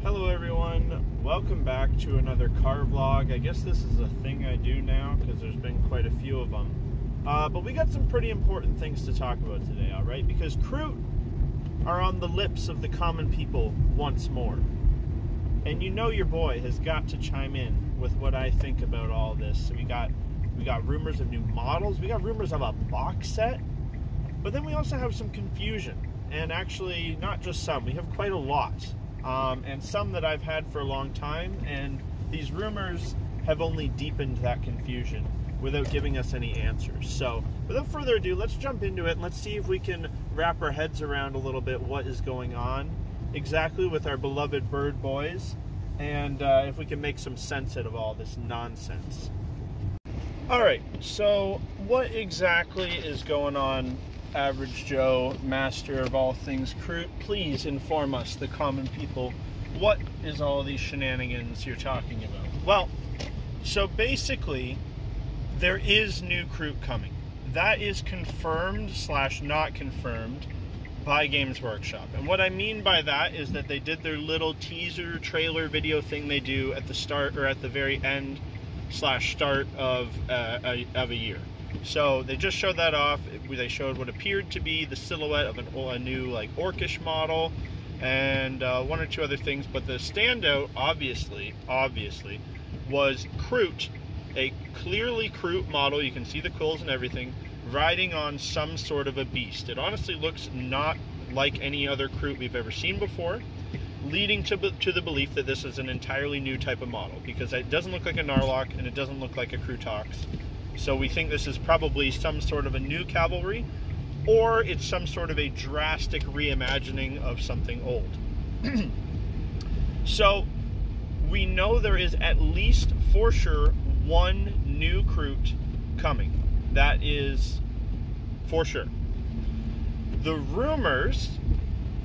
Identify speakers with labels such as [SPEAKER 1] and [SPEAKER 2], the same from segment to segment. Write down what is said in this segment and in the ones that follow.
[SPEAKER 1] Hello everyone, welcome back to another car vlog. I guess this is a thing I do now because there's been quite a few of them. But we got some pretty important things to talk about today, alright? Because Kroot are on the lips of the common people once more. And you know your boy has got to chime in with what I think about all this. So we got rumors of new models, we got rumors of a box set, but then we also have some confusion. And actually, not just some, we have quite a lot. And some that I've had for a long time, and these rumors have only deepened that confusion without giving us any answers. So without further ado, let's jump into it and let's see if we can wrap our heads around a little bit what is going on exactly with our beloved bird boys, and if we can make some sense out of all this nonsense. Alright, so what exactly is going on, Average Joe, master of all things Kroot? Please inform us, the common people, what is all these shenanigans you're talking about? Well, so basically, there is new Kroot coming. That is confirmed / not confirmed by Games Workshop. And what I mean by that is that they did their little teaser trailer video thing they do at the start or at the very end / start of a year. So they just showed that off. They showed what appeared to be the silhouette of a new like orcish model and one or two other things. But the standout, obviously, was Kroot, a clearly Kroot model. You can see the quills and everything, riding on some sort of a beast. It honestly looks not like any other Kroot we've ever seen before, leading to the belief that this is an entirely new type of model, because it doesn't look like a Narlock and it doesn't look like a Krootox. So we think this is probably some sort of a new cavalry, or it's some sort of a drastic reimagining of something old. So we know there is at least for sure one new Kroot coming. That is for sure. The rumors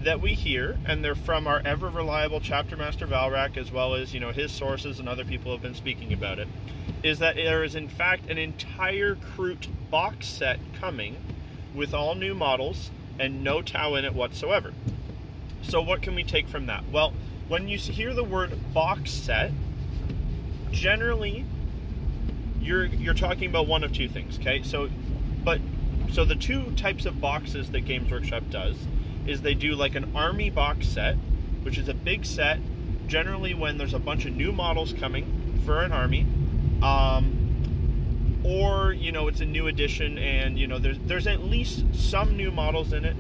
[SPEAKER 1] that we hear, and they're from our ever reliable chapter master Valrak, as well as, you know, his sources and other people have been speaking about it, is that there is in fact an entire Kroot box set coming with all new models and no Tau in it whatsoever. So what can we take from that? Well, when you hear the word box set, generally you're talking about one of two things, okay? So the two types of boxes that Games Workshop does is they do like an army box set, which is a big set, generally when there's a bunch of new models coming for an army, or, you know, it's a new edition and, you know, there's at least some new models in it,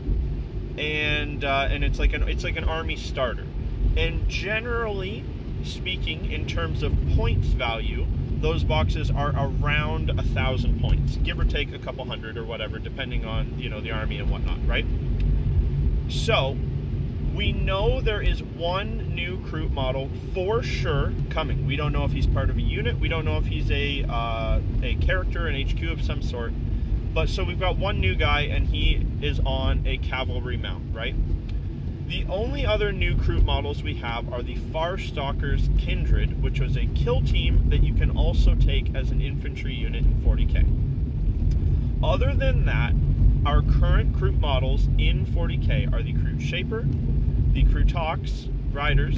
[SPEAKER 1] and it's like an army starter. And generally speaking, in terms of points value, those boxes are around 1,000 points, give or take a couple hundred or whatever, depending on, you know, the army and whatnot, right? So we know there is one new Kroot model for sure coming. We don't know if he's part of a unit. We don't know if he's a character, an HQ of some sort. But so we've got one new guy, and he is on a cavalry mount, right? The only other new Kroot models we have are the Farstalker's Kindred, which was a kill team that you can also take as an infantry unit in 40k. Other than that, our current Kroot models in 40k are the Kroot Shaper, the Krootox Riders,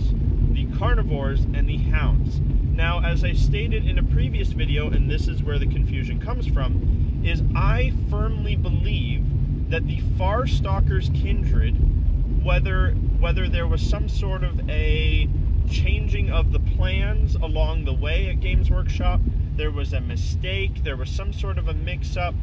[SPEAKER 1] the Carnivores, and the Hounds. Now, as I stated in a previous video, and this is where the confusion comes from, is I firmly believe that the Farstalker's Kindred, whether there was some sort of a changing of the plans along the way at Games Workshop, there was a mistake, there was some sort of a mix-up,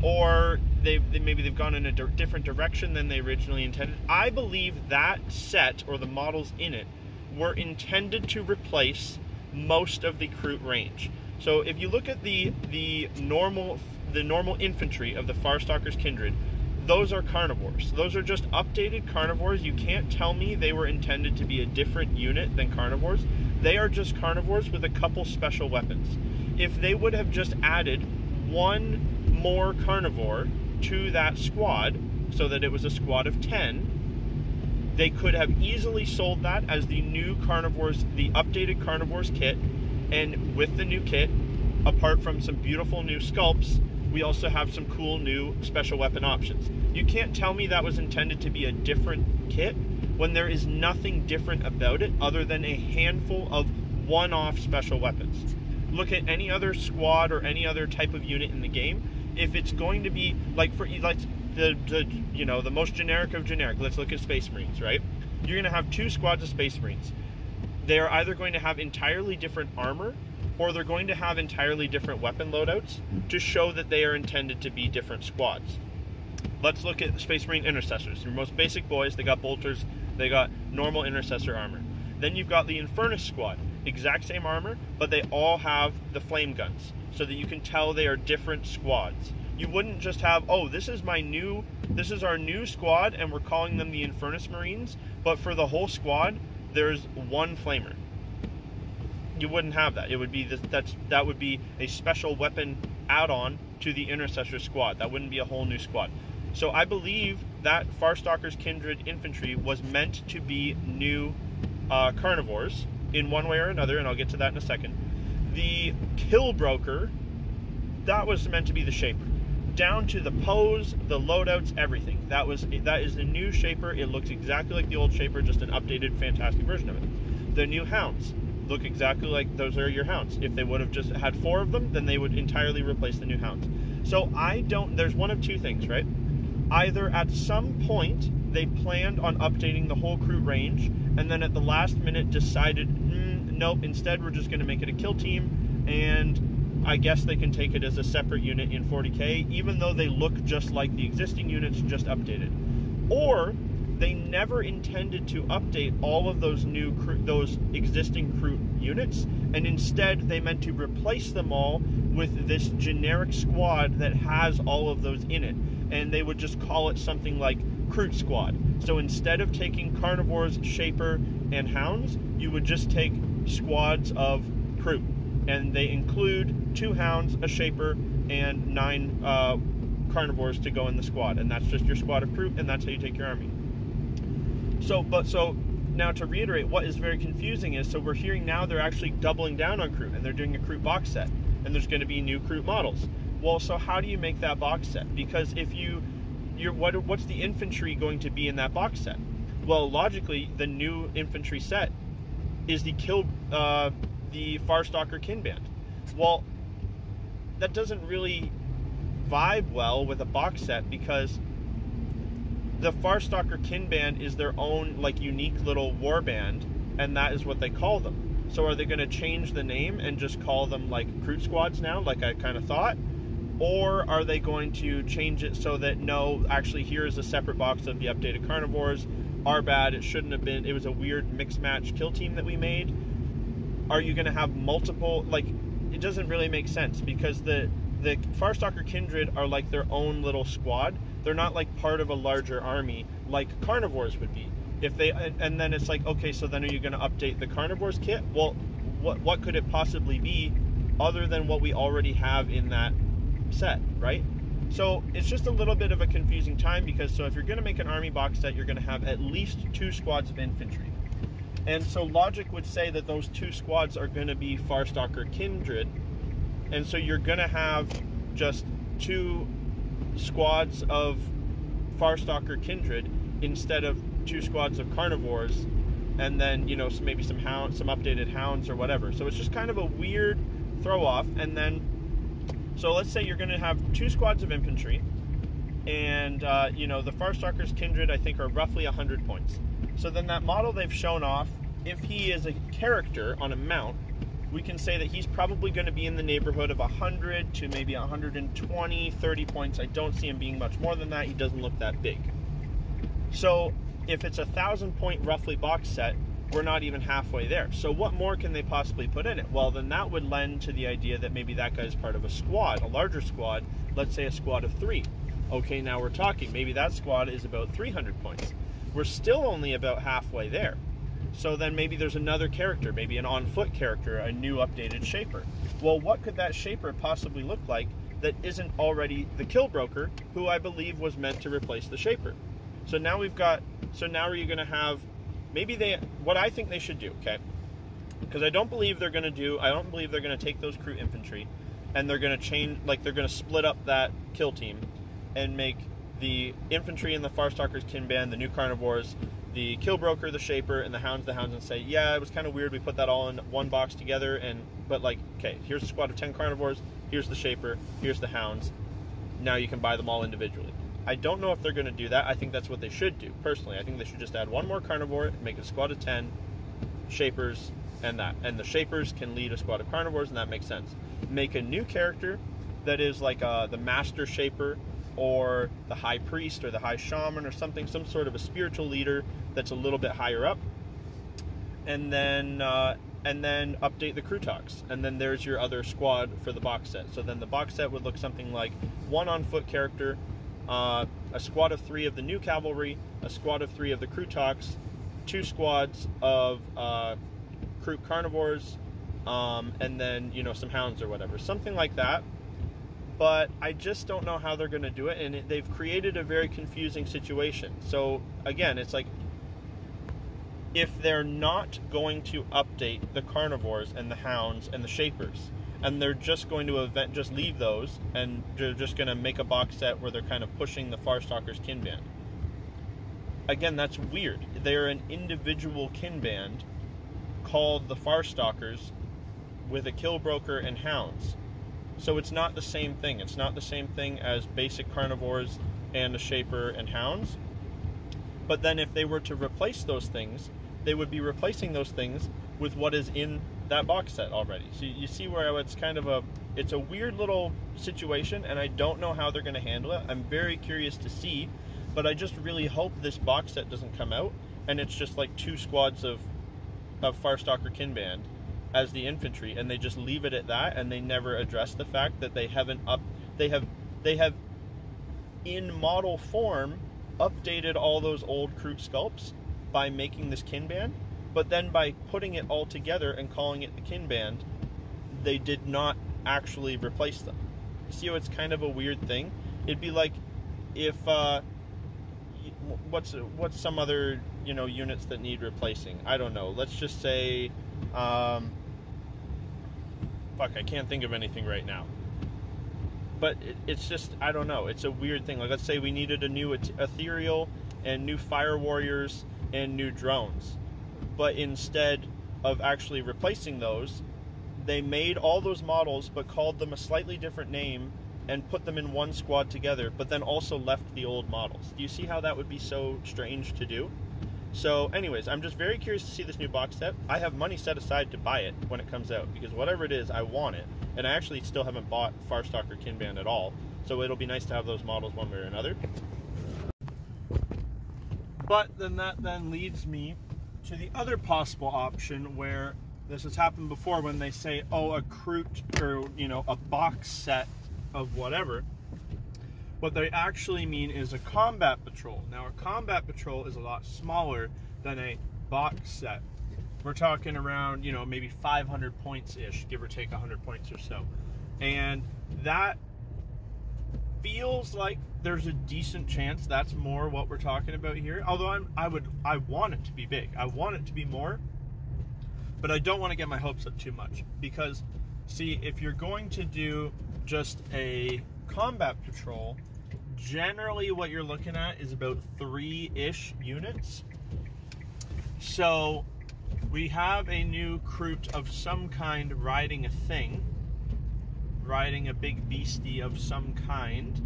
[SPEAKER 1] or maybe they've gone in a different direction than they originally intended. I believe that set, or the models in it, were intended to replace most of the Kroot range. So if you look at the normal infantry of the Farstalker's Kindred, those are carnivores. Those are just updated carnivores. You can't tell me they were intended to be a different unit than carnivores. They are just carnivores with a couple special weapons. If they would have just added one more carnivore to that squad, so that it was a squad of 10, they could have easily sold that as the new carnivores, the updated carnivores kit. And with the new kit, apart from some beautiful new sculpts, we also have some cool new special weapon options. You can't tell me that was intended to be a different kit when there is nothing different about it other than a handful of one-off special weapons. Look at any other squad or any other type of unit in the game. If it's going to be like the most generic of generic, let's look at Space Marines, right? You're going to have 2 squads of Space Marines. They are either going to have entirely different armor, or they're going to have entirely different weapon loadouts to show that they are intended to be different squads. Let's look at the Space Marine Intercessors. Your most basic boys, they got bolters, they got normal Intercessor armor. Then you've got the Infernus squad, exact same armor, but they all have the flame guns, so that you can tell they are different squads. You wouldn't just have, oh, this is our new squad, and we're calling them the Infernus Marines, but for the whole squad, there's one flamer. You wouldn't have that. It would be that would be a special weapon add-on to the Intercessor squad. That wouldn't be a whole new squad. So I believe that Farstalker's Kindred Infantry was meant to be new carnivores in one way or another, and I'll get to that in a second. The Kill Broker, that was meant to be the Shaper. Down to the pose, the loadouts, everything. That is the new Shaper. It looks exactly like the old Shaper, just an updated, fantastic version of it. The new Hounds look exactly like those are your Hounds. If they would have just had 4 of them, then they would entirely replace the new Hounds. So there's one of 2 things, right? Either at some point they planned on updating the whole Kroot range, and then at the last minute decided, nope, instead we're just going to make it a kill team, and I guess they can take it as a separate unit in 40k, even though they look just like the existing units, just updated. Or they never intended to update all of those existing Kroot units, and instead they meant to replace them all with this generic squad that has all of those in it, and they would just call it something like Kroot Squad. So instead of taking Carnivores, Shaper, and Hounds, you would just take squads of Kroot, and they include 2 Hounds, a Shaper, and 9 Carnivores to go in the squad, and that's just your squad of Kroot, and that's how you take your army. So now to reiterate, what is very confusing is, so we're hearing now they're actually doubling down on Kroot, and they're doing a Kroot box set, and there's going to be new Kroot models. Well, so how do you make that box set? Because if what's the infantry going to be in that box set? Well, logically, the new infantry set is the Farstalker Kinband. Well, that doesn't really vibe well with a box set, because the Farstalker Kinband is their own unique little warband, and that is what they call them. So are they going to change the name and just call them like Kroot Squads now, like I kind of thought? Or are they going to change it so that, no, actually here is a separate box of the updated Carnivores, our bad, it shouldn't have been, it was a weird mix match kill team that we made? Are you going to have multiple, it doesn't really make sense, because the Farstalker Kindred are like their own little squad. They're not like part of a larger army like Carnivores would be. And then it's like, okay, so then are you going to update the Carnivores kit? Well, what could it possibly be other than what we already have in that set, right? So it's just a little bit of a confusing time, because so if you're going to make an army box set, you're going to have at least 2 squads of infantry. And so logic would say that those 2 squads are going to be Farstalker Kindred, and so you're going to have just 2 squads of Farstalker Kindred instead of 2 squads of Carnivores, and then, maybe some updated Hounds or whatever. So it's just kind of a weird throw off. And then, so let's say you're going to have 2 squads of infantry, and the Farstalker's Kindred, I think, are roughly 100 points. So then that model they've shown off, if he is a character on a mount, we can say that he's probably going to be in the neighborhood of 100 to maybe 120, 30 points. I don't see him being much more than that. He doesn't look that big. So if it's a 1,000 point roughly box set, we're not even halfway there. So what more can they possibly put in it? Well, then that would lend to the idea that maybe that guy's part of a squad, a larger squad, let's say a squad of 3. Okay, now we're talking. Maybe that squad is about 300 points. We're still only about halfway there. So then maybe there's another character, maybe an on-foot character, a new updated Shaper. Well, what could that Shaper possibly look like that isn't already the Kill Broker, who I believe was meant to replace the Shaper? So now now are you going to have, what I think they should do, okay? Because I don't believe they're going to take those Kroot infantry, and they're going to they're going to split up that kill team, and make the infantry and the Farstalker's Kinband, the new Carnivores, the Kill Broker, the Shaper, and the Hounds, and say, yeah, it was kind of weird. We put that all in one box together, but like, okay, here's a squad of 10 Carnivores, here's the Shaper, here's the Hounds. Now you can buy them all individually. I don't know if they're going to do that. I think that's what they should do, personally. I think they should just add one more Carnivore, make a squad of 10 Shapers, and the Shapers can lead a squad of Carnivores, and that makes sense. Make a new character that is like the Master Shaper, or the High Priest, or the High Shaman, or something, some sort of a spiritual leader that's a little bit higher up, and then update the Krootoks, and then there's your other squad for the box set. So then the box set would look something like one on-foot character, a squad of 3 of the new cavalry, a squad of 3 of the Krootoks, 2 squads of Kroot Carnivores, and then, you know, some Hounds or whatever, something like that. But I just don't know how they're going to do it, and they've created a very confusing situation. So again, it's like, if they're not going to update the Carnivores and the Hounds and the Shapers, and they're just going to just leave those, and they're just going to make a box set where they're kind of pushing the Farstalkers kin band. Again, that's weird. They're an individual kin band called the Farstalkers with a Kill Broker and Hounds. So it's not the same thing. It's not the same thing as basic Carnivores and a Shaper and Hounds. But then if they were to replace those things, they would be replacing those things with what is in that box set already. So you see where it's kind of it's a weird little situation, and I don't know how they're going to handle it. I'm very curious to see, but I just really hope this box set doesn't come out and it's just like 2 squads of Farstalker kin band as the infantry, and they just leave it at that, and they never address the fact that they have in model form updated all those old Kroot sculpts by making this kin band, but then by putting it all together and calling it the kin band, they did not actually replace them. You see how it's kind of a weird thing? It'd be like if what's some other, you know, units that need replacing? I don't know. Let's just say fuck, I can't think of anything right now. But it's just, I don't know. It's a weird thing. Like, let's say we needed a new Ethereal and new Fire Warriors and new drones. But instead of actually replacing those, they made all those models but called them a slightly different name and put them in one squad together, but then also left the old models. Do you see how that would be so strange to do? So anyways, I'm just very curious to see this new box set. I have money set aside to buy it when it comes out, because whatever it is, I want it. And I actually still haven't bought Farstalker kin band at all, so it'll be nice to have those models one way or another. But then that leads me to the other possible option, where this has happened before, when they say, oh, a Kroot, or, you know, a box set of whatever. What they actually mean is a combat patrol. Now, a combat patrol is a lot smaller than a box set. We're talking around, you know, maybe 500 points-ish, give or take 100 points or so. And that feels like there's a decent chance that's more what we're talking about here. Although I want it to be big. I want it to be more. But I don't want to get my hopes up too much. Because, see, if you're going to do just a combat patrol, generally what you're looking at is about 3-ish units. So we have a new Kroot of some kind riding a thing, riding a big beastie of some kind.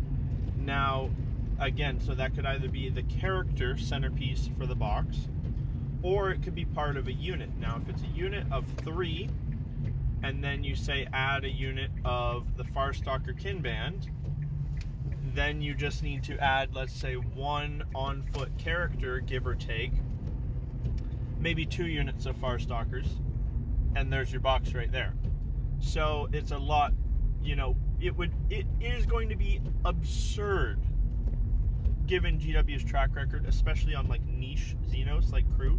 [SPEAKER 1] Now, again, so that could either be the character centerpiece for the box, or it could be part of a unit. Now, if it's a unit of 3, and then you say add a unit of the Farstalker kin band, then you just need to add, let's say, 1 on-foot character, give or take, maybe 2 units of Farstalkers, and there's your box right there. So it's a lot, you know, it is going to be absurd, given GW's track record, especially on like niche Xenos like Kroot,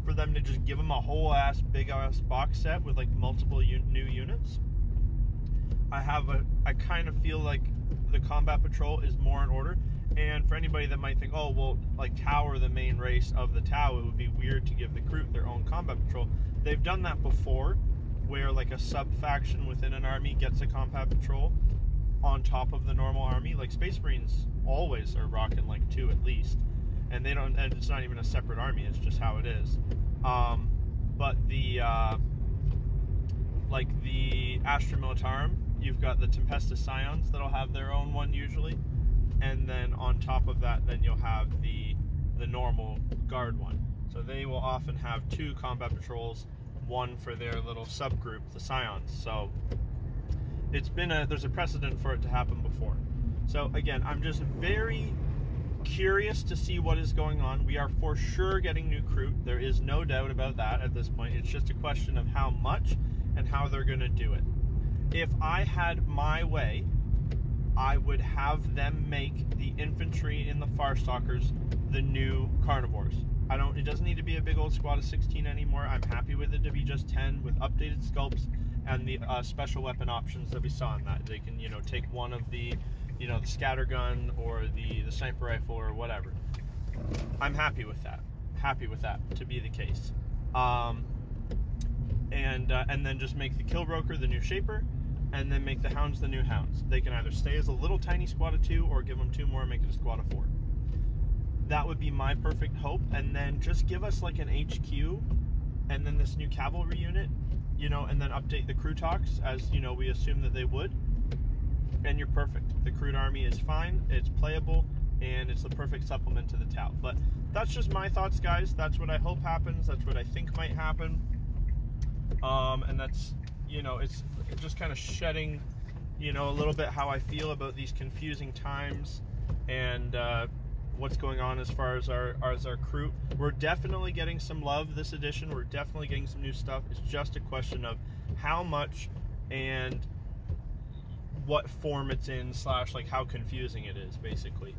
[SPEAKER 1] for them to just give them a whole big ass box set with like multiple new units. I kind of feel like the combat patrol is more in order. And for anybody that might think, oh, well, like Tau are the main race of the Tau, it would be weird to give the Kroot their own combat patrol. They've done that before, where like a sub-faction within an army gets a combat patrol on top of the normal army. Like Space Marines always are rocking like 2 at least. and and it's not even a separate army. It's just how it is. But like the Astra Militarum, you've got the Tempestus Scions that'll have their own one usually, and then on top of that, then you'll have the normal guard one. So they will often have 2 combat patrols, one for their little subgroup, the Scions. So there's a precedent for it to happen before. So again, I'm just very curious to see what is going on. We are for sure getting new Kroot. There is no doubt about that at this point. It's just a question of how much and how they're going to do it. If I had my way, I would have them make the infantry in the Farstalkers the new carnivores. It doesn't need to be a big old squad of 16 anymore. I'm happy with it to be just 10 with updated sculpts and the special weapon options that we saw in that. They can, take one of the, the scattergun or the sniper rifle or whatever. I'm happy with that. Happy with that to be the case. And then just make the Killbroker the new Shaper, and then make the Hounds the new Hounds. They can either stay as a little tiny squad of 2 or give them 2 more and make it a squad of 4. That would be my perfect hope, and then just give us like an HQ, and then this new cavalry unit, and then update the Krootoks as, we assume that they would, and you're perfect. The Kroot army is fine, it's playable, and it's the perfect supplement to the Tau. But that's just my thoughts, guys. That's what I hope happens. That's what I think might happen. And that's, it's just kind of shedding, a little bit how I feel about these confusing times and what's going on as far as our Kroot. We're definitely getting some love this edition. We're definitely getting some new stuff. It's just a question of how much and what form it's in / like how confusing it is, basically.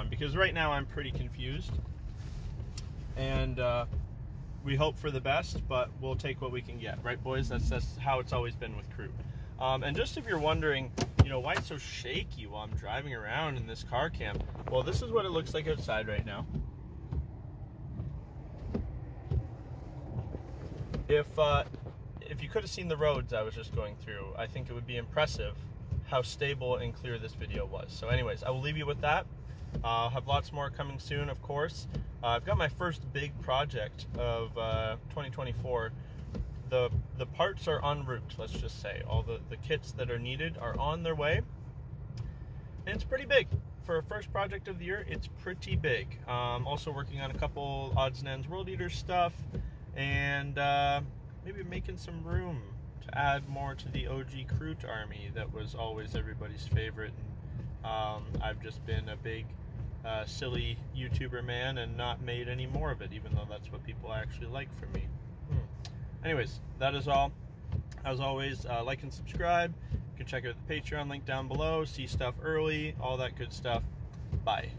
[SPEAKER 1] Because right now I'm pretty confused, and we hope for the best, but we'll take what we can get, right, boys? That's how it's always been with Kroot. And just if you're wondering, why it's so shaky while I'm driving around in this car cam, well, this is what it looks like outside right now. If you could have seen the roads I was just going through, I think it would be impressive how stable and clear this video was. So anyways, I will leave you with that. I'll have lots more coming soon, of course. I've got my first big project of 2024. The parts are en route, let's just say. All the kits that are needed are on their way. And it's pretty big. For a first project of the year, it's pretty big. Also working on a couple odds and ends World Eater stuff, and maybe making some room to add more to the OG Kroot army that was always everybody's favorite. And I've just been a big silly YouTuber man and not made any more of it, even though that's what people actually like from me. Anyways, that is all. As always, like and subscribe. You can check out the Patreon link down below, see stuff early, all that good stuff. Bye.